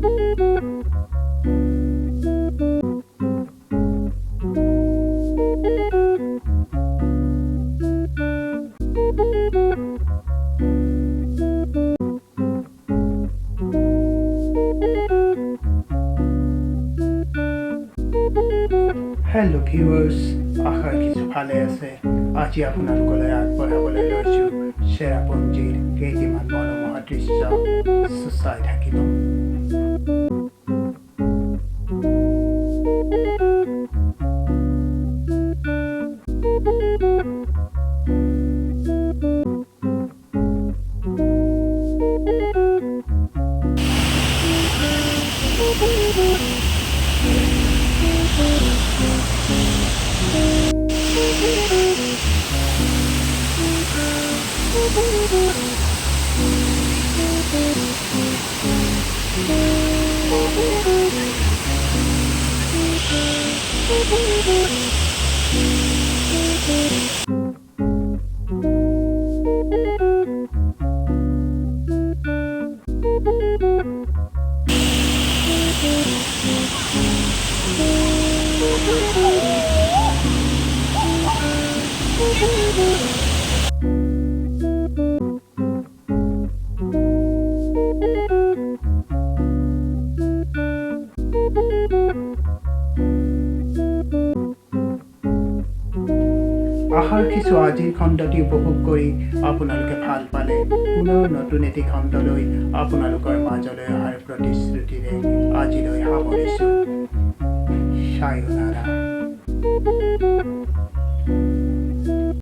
Hello viewers, আশা কিছু ভালে আছে। আজি আপোনালোকলৈ আগবঢ়াবলৈ লৈছোঁ চেৰাপুঞ্জীৰ কেইটিমান মনোমোহা দৃশ্য চাই থাকিব। আশাৰ কিছু আজিৰ খণ্ডটি উপভোগ কৰি আপোনালোকে ভাল পালে পুনৰ নতুন এটি খণ্ডলৈ আপোনালোকৰ মাজলৈ অহাৰ প্ৰতিশ্ৰুতিৰে আজিলৈ সামৰিছোঁ। সায়োনাৰা।